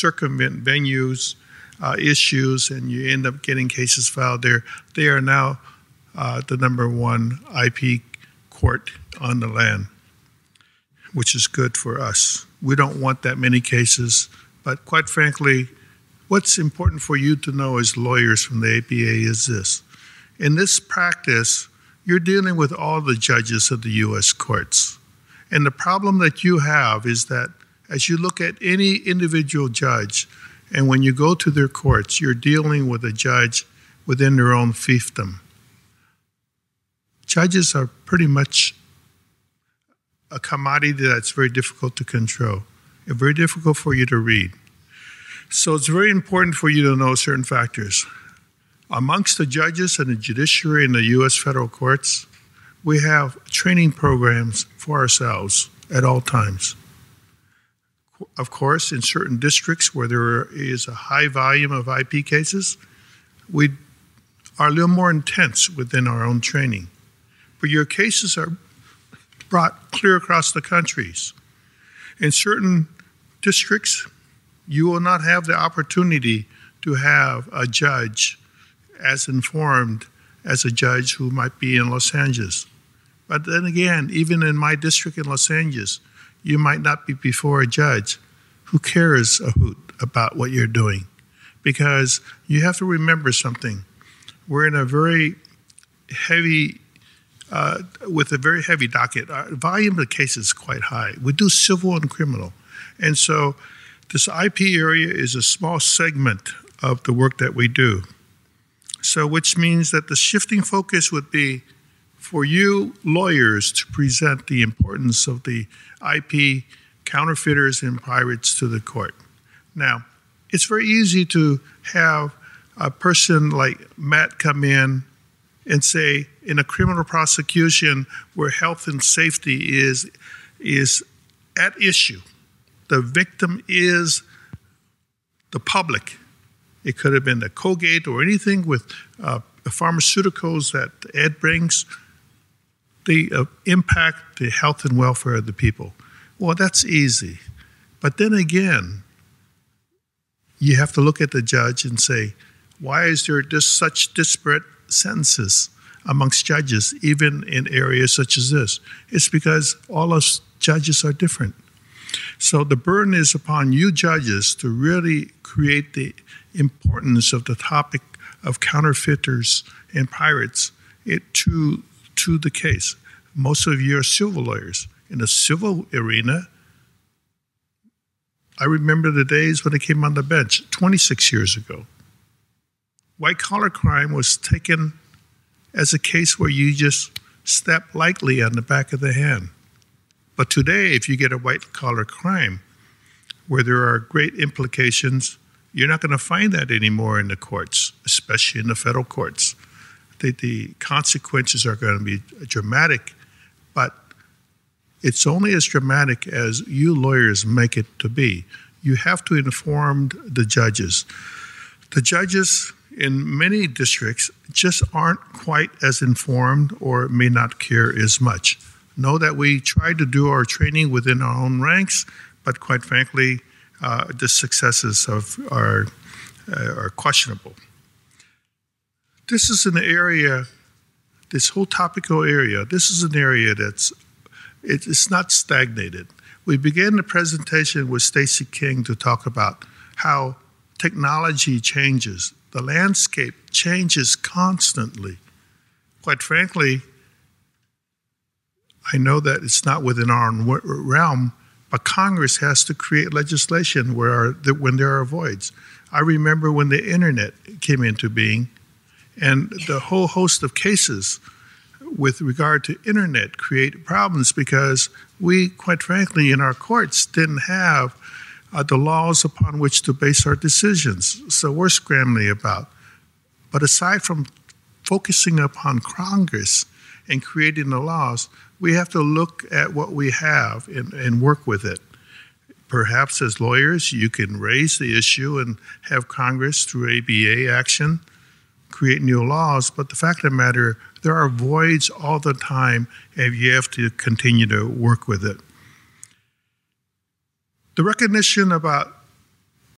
circumvent venues, issues, and you end up getting cases filed there. They are now the #1 IP court on the land, which is good for us. We don't want that many cases, but quite frankly, what's important for you to know as lawyers from the APA is this. In this practice, you're dealing with all the judges of the U.S. courts. And the problem that you have is that as you look at any individual judge, and when you go to their courts, you're dealing with a judge within their own fiefdom. Judges are pretty much a commodity that's very difficult to control and very difficult for you to read. So it's very important for you to know certain factors. Amongst the judges and the judiciary in the U.S. federal courts, we have training programs for ourselves at all times. Of course, in certain districts where there is a high volume of IP cases, we are a little more intense within our own training. But your cases are brought clear across the countries. In certain districts, you will not have the opportunity to have a judge as informed as a judge who might be in Los Angeles. But then again, even in my district in Los Angeles, you might not be before a judge who cares a hoot about what you're doing. Because you have to remember something. We're in a very heavy, with a very heavy docket. Our volume of cases is quite high. We do civil and criminal. And so this IP area is a small segment of the work that we do. So which means that the shifting focus would be for you lawyers to present the importance of the IP counterfeiters and pirates to the court. Now, it's very easy to have a person like Matt come in and say, in a criminal prosecution where health and safety is at issue, the victim is the public. It could have been the Colgate or anything with pharmaceuticals that Ed brings. They impact the health and welfare of the people. Well, that's easy. But then again, you have to look at the judge and say, why is there just such disparate sentences amongst judges, even in areas such as this? It's because all us judges are different. So the burden is upon you judges to really create the importance of the topic of counterfeiters and pirates to the case. Most of you are civil lawyers. In the civil arena, I remember the days when I came on the bench 26 years ago. White-collar crime was taken as a case where you just step lightly on the back of the hand. But today, if you get a white-collar crime where there are great implications, you're not going to find that anymore in the courts, especially in the federal courts. The consequences are going to be dramatic, but it's only as dramatic as you lawyers make it to be. You have to inform the judges. The judges in many districts just aren't quite as informed or may not care as much. Know that we try to do our training within our own ranks, but quite frankly, the successes are questionable. This is an area, this whole topical area, this is an area it's not stagnated. We began the presentation with Stacey King to talk about how technology changes. The landscape changes constantly. Quite frankly, I know that it's not within our realm, but Congress has to create legislation when there are voids. I remember when the internet came into being, and the whole host of cases with regard to internet create problems because we, quite frankly, in our courts didn't have the laws upon which to base our decisions. So we're scrambling about. But aside from focusing upon Congress and creating the laws, we have to look at what we have and work with it. Perhaps as lawyers, you can raise the issue and have Congress, through ABA action, create new laws. But the fact of the matter, there are voids all the time, and you have to continue to work with it. The recognition about